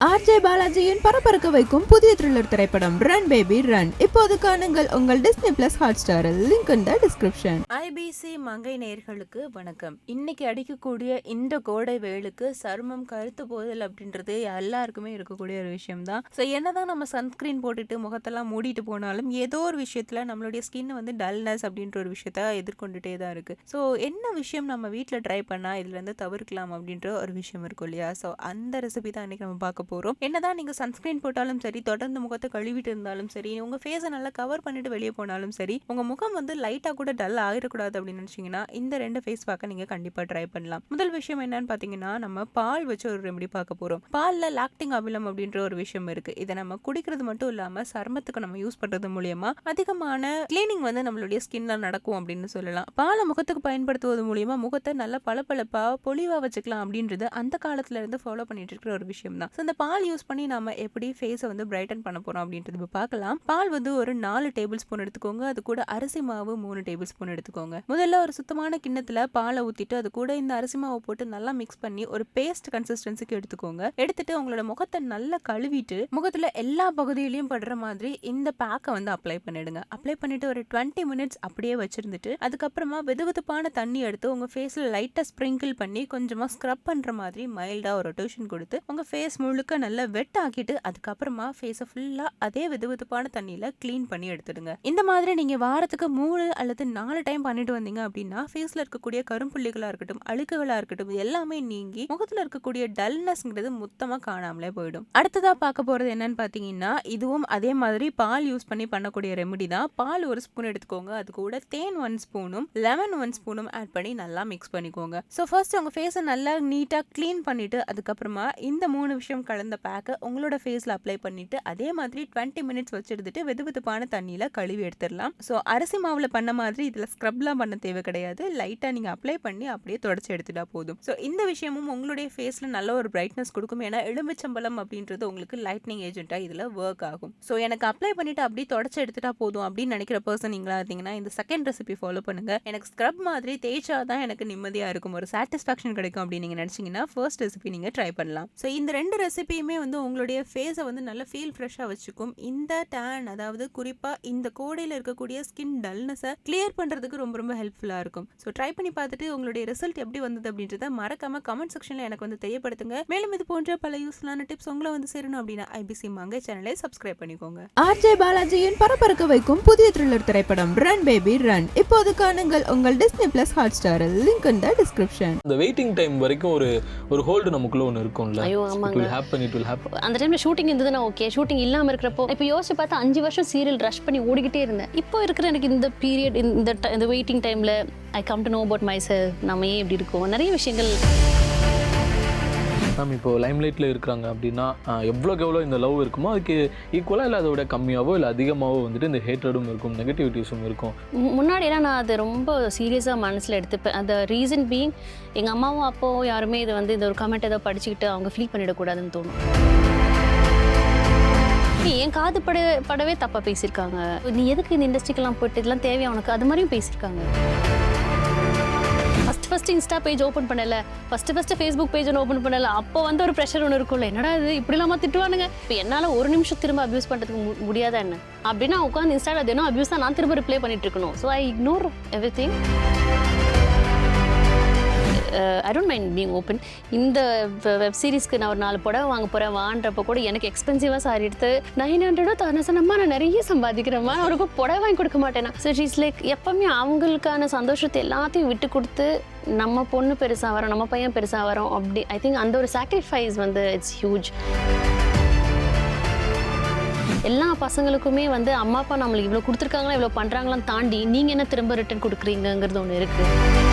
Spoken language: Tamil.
ஆர்ஜே பாலாஜியின் பரபரக்க வைக்கும் புதிய த்ரில்லர் திரைப்படம் ரன் பேபி ரன் இப்போது காணுங்கள் உங்கள் டிஸ்னி பிளஸ் ஹாட்ஸ்டாரில். Link in the description. IBC Mangai நேயர்களுக்கு வணக்கம். இன்னைக்கு அடிக்கக்கூடிய இந்த கோடை வெயிலுக்கு சருமம் கருத்து போதல் அப்படின்றது எல்லாருக்குமே இருக்கக்கூடிய ஒரு விஷயம் தான். ஸோ என்னதான் நம்ம சன்ஸ்கிரீன் போட்டுட்டு முகத்தெல்லாம் மூடிட்டு போனாலும் ஏதோ ஒரு விஷயத்துல நம்மளுடைய ஸ்கின் வந்து டல்னஸ் அப்படின்ற ஒரு விஷயத்த எதிர்கொண்டுட்டே தான் இருக்கு. ஸோ என்ன விஷயம் நம்ம வீட்டில் ட்ரை பண்ணா இதுல இருந்து தவிர்க்கலாம் அப்படின்ற ஒரு விஷயம் இருக்கும் இல்லையா? ஸோ அந்த ரெசிபி தான் இன்னைக்கு நம்ம பார்க்க போறோம். என்னதான் நீங்க சன்ஸ்கிரீன் போட்டாலும் சரி, தொடர்ந்து முகத்தை கழுவிட்டு இருந்தாலும் சரி, உங்க ஃபேஸை நல்லா கவர் பண்ணிட்டு வெளியே போனாலும் சரி, உங்க முகம் வந்து லைட்டா கூட டல் ஆகிடக்கூடாது அப்படின்னு நினைச்சீங்கன்னா இந்த ரெண்டு ஃபேஸ் பேக்கை நீங்க கண்டிப்பா ட்ரை பண்ணலாம். முதல் விஷயம் என்னன்னு பாத்தீங்கன்னா, நம்ம பால் வச்சு ஒரு ரெமெடி பார்க்க போறோம். பால்ல லாக்டிங் அமிலம் அப்படின்ற ஒரு விஷயம் இருக்கு. இதை நம்ம குடிக்கிறது மட்டும் இல்லாம சருமத்துக்கு நம்ம யூஸ் பண்றது மூலியமா அதிகமான கிளீனிங் வந்து நம்மளுடைய ஸ்கின்ல நடக்கும் அப்படின்னு சொல்லலாம். பாலை முகத்துக்கு பயன்படுத்துவது மூலியமா முகத்தை நல்லா பளபளப்பா பொலிவா வச்சுக்கலாம் அப்படின்றது அந்த காலத்துல இருந்து ஃபாலோ பண்ணிட்டு இருக்கிற ஒரு விஷயம் தான். இந்த பால் யூஸ் பண்ணி நம்ம எப்படி ஃபேஸை வந்து பிரைட்டன் பண்ண போறோம் அப்படின்றது பார்க்கலாம். பால் வந்து ஒரு 4 டேபிள் ஸ்பூன் எடுத்துக்கோங்க. அது கூட அரிசி மாவு 3 டேபிள் ஸ்பூன் எடுத்துக்கோங்க. முதல்ல ஒரு சுத்தமான கிண்ணத்துல பாலை ஊத்திட்டு அது கூட இந்த அரிசி மாவை போட்டு நல்லா மிக்ஸ் பண்ணி ஒரு பேஸ்ட் கன்சிஸ்டன்சிக்கு எடுத்துக்கோங்க. எடுத்துட்டு உங்களோட முகத்தை நல்லா கழுவிட்டு முகத்துல எல்லா பகுதியிலையும் படுற மாதிரி இந்த பேக்கை வந்து அப்ளை பண்ணிடுங்க. அப்ளை பண்ணிட்டு ஒரு 20 மினிட்ஸ் அப்படியே வச்சிருந்துட்டு அதுக்கப்புறமா வெதுவெதுப்பான தண்ணி எடுத்து உங்க ஃபேஸ்ல லைட்டா ஸ்ப்ரிங்கிள் பண்ணி கொஞ்சமா ஸ்க்ரப் பண்ற மாதிரி மைல்டா ஒரு ரொட்டேஷன் கொடுத்து உங்க ஃபேஸ் முழுக்க நல்லா வெட் ஆக்கிட்டு அதுக்கப்புறமா ஃபேஸை ஃபுல்லா அதே வெதுவெதுப்பான தண்ணியில கிளீன் பண்ணி எடுத்துடுங்க. இந்த மாதிரி நீங்க வாரத்துக்கு 3 அல்லது 4 டைம் பண்ணிட்டு வந்தீங்க அப்படின்னா ஃபேஸ்ல இருக்கக்கூடிய கரும்புள்ளிகளா இருக்கட்டும், அழுக்குகளா இருக்கட்டும், எல்லாமே நீங்கி முகத்துல இருக்கக்கூடிய டல்னஸ்ங்கிறது மொத்தமா காணாமலே போயிடும். அடுத்ததா பார்க்க போறது என்னன்னு பாத்தீங்கன்னா, இதுவும் அதே மாதிரி பால் யூஸ் பண்ணி பண்ணக்கூடிய ரெமெடி தான். பால் 1 ஸ்பூன் எடுத்துக்கோங்க. அது கூட தேன் 1 ஸ்பூனும் லெமன் 1 ஸ்பூனும் ஆட் பண்ணி நல்லா மிக்ஸ் பண்ணிக்கோங்க. ஸோ ஃபர்ஸ்ட் உங்க ஃபேஸை நல்லா நீட்டா கிளீன் பண்ணிட்டு அதுக்கப்புறமா இந்த 3 விஷயம் கலந்த பேக்கை உங்களோட ஃபேஸ்ல அப்ளை பண்ணிட்டு அதே மாதிரி 20 மினிட்ஸ் வச்சிருந்துட்டு வெதுவெதுப்பான தண்ணியில கழுவி எடுத்துடலாம். ஸோ அரிசி மாவுல பண்ண மாதிரி இதுல ஸ்க்ரப்லாம் பண்ண தேவை கிடையாது. லைட்டா நீங்க அப்ளை பண்ணி அப்படியே தொடச்சி எடுத்துட்டா போதும். ஸோ இந்த விஷயமும் உங்களுடைய ஃபேஸ்ல நல்ல ஒரு பிரைட்னஸ் கொடுக்கும். ஏன்னா எலுமிச்சம்பழம் அப்படின்றது உங்களுக்கு லைட்னிங் ஏஜென்ட்டா இதுல ஒர்க் ஆகும். ஸோ எனக்கு அப்ளை பண்ணிட்டு அப்படியே தொடச்சி எடுத்துட்டா போதும் அப்படின்னு நினைக்கிற பர்சன் நீங்களா இருந்தீங்கன்னா இந்த செகண்ட் ரெசிபி ஃபாலோ பண்ணுங்க. எனக்கு ஸ்க்ரப் மாதிரி தேய்ச்சாதான் எனக்கு நிம்மதியா இருக்கும், ஒரு சாட்டிஸ்ஃபேக்ஷன் கிடைக்கும் அப்படின்னு நீங்க நினைச்சீங்கன்னா ஃபர்ஸ்ட் ரெசிபி நீங்க ட்ரை பண்ணலாம். ஸோ இந்த ரெண்டு ரெசிபியுமே வந்து உங்களுடைய ஃபேஸை வந்து நல்லா ஃபீல் ஃப்ரெஷ்ஷாக வச்சுக்கும். இந்த டேன், அதாவது குறிப்பாக இந்த கோடையில் இருக்கக்கூடிய ஸ்கின் டல்னஸை கிளியர் பண்ணுறதுக்கு ரொம்ப ரொம்ப ஹெல்ப்ஃபுல்லாக இருக்கும். ஸோ ட்ரை பண்ணி பார்த்துட்டு உங்களுடைய ரிசல்ட் எப்படி வந்தது அப்படின்றத மறக்காம கமெண்ட் செக்ஷனில் எனக்கு வந்து தெரியப்படுத்துங்க. மேலும் இது போன்ற பல யூஸ்ஃபுல்லான டிப்ஸ் உங்களை வந்து சேரணும் அப்படின்னா ஐபிசி மங்கை சேனலை சப்ஸ்கிரைப் பண்ணிக்கோங்க. ஆர்ஜே பாலாஜியின் பரபரக்க வைக்கும் புதிய த்ரில்லர் திரைப்படம் ரன் பேபி ரன் இப்போது காணுங்கள் உங்கள் டிஸ்னி பிளஸ் ஹாட்ஸ்டாரில். Link in the description. அந்த வெயிட்டிங் டைம் வரைக்கும் ஒரு ஹோல்டு நமக்குள்ள ஒன்று இருக்கும்ல. அந்த டைம்ல ஷூட்டிங் இருந்ததுன்னா ஓகே, ஷூட்டிங் இல்லாம இருக்கிறப்போ இப்போ யோசிச்சு பார்த்தா 5 வருஷம் சீரியல் ரஷ் பண்ணி ஓடிக்கிட்டே இருந்தேன். இப்போ இருக்கிற எனக்கு இந்த பீரியட், இந்த வெயிட்டிங் டைம்ல I come to know about my self. நம்ம ஏன் இப்படி இருக்கோம், நிறைய விஷயங்கள். மேம் இப்போ லைம்லைட்டில் இருக்கிறாங்க அப்படின்னா எவ்வளோக்கு எவ்வளோ இந்த லவ் இருக்குமோ அதுக்கு ஈக்குவலாக இல்லை அதோட கம்மியாகவோ இல்லை அதிகமாகவோ வந்துட்டு இந்த ஹேட்ரடும் இருக்கும், நெகட்டிவிட்டிஸும் இருக்கும். முன்னாடியெல்லாம் நான் அதை ரொம்ப சீரியஸாக மனசில் எடுத்துப்பேன். அந்த ரீசன் பீயிங் எங்கள் அம்மாவும் அப்போவும் யாருமே இதை வந்து இந்த ஒரு கமெண்ட் ஏதோ படிச்சுக்கிட்டு அவங்க ஃபீல் பண்ணிடக்கூடாதுன்னு தோணும். என் காது படவே தப்பாக பேசியிருக்காங்க. நீ எதுக்கு இந்த இண்டஸ்ட்ரிக்கெல்லாம் போயிட்டு இதெல்லாம் தேவையா உனக்கு, அது மாதிரியும் பேசியிருக்காங்க. ஃபர்ஸ்ட் இன்ஸ்டா பேஜ் ஓப்பன் பண்ணல, ஃபர்ஸ்ட் ஃபேஸ்புக் பேஜ் ஒன்று ஓப்பன் பண்ணல. அப்போ வந்து ஒரு ப்ரெஷர் ஒன்று இருக்கும்ல, என்னடா இது இப்படிலாமா திட்டுவானுங்க. இப்போ என்னால் ஒரு நிமிஷம் திரும்ப அப்யூஸ் பண்ணுறதுக்கு முடியாதா என்ன அப்படின்னா உட்காந்து இன்ஸ்டாவில் அது என்ன அப்யூஸ் தான் நான் திரும்ப ரிப்ளை பண்ணிட்டு இருக்கணும். So I ignore everything. I don't mind being open. இந்த வெப் சீரிஸ்க்கு நான் ஒரு 4 புடவை வாங்க போகிறேன் வான்றப்போ கூட எனக்கு எக்ஸ்பென்சிவாக சாரி எடுத்து 900 தரணும்மா, நான் நிறைய சம்பாதிக்கிறேம்மா, அவருக்கு புடவை வாங்கி கொடுக்க மாட்டேன்னா. ஸோ ஷீஸ் லைக் எப்பவுமே அவங்களுக்கான சந்தோஷத்தை எல்லாத்தையும் விட்டு கொடுத்து நம்ம பொண்ணு பெருசாக வரோம், நம்ம பையன் பெருசாக வரோம் அப்படி. ஐ திங்க் அந்த ஒரு சாக்ரிஃபைஸ் வந்து இட்ஸ் ஹியூஜ். எல்லா பசங்களுக்குமே வந்து அம்மா அப்பா நம்மளுக்கு இவ்வளோ கொடுத்துருக்காங்களா, இவ்வளோ பண்ணுறாங்களான்னு தாண்டி நீங்கள் என்ன திரும்ப ரிட்டர்ன் கொடுக்குறீங்கிறது ஒன்று இருக்குது.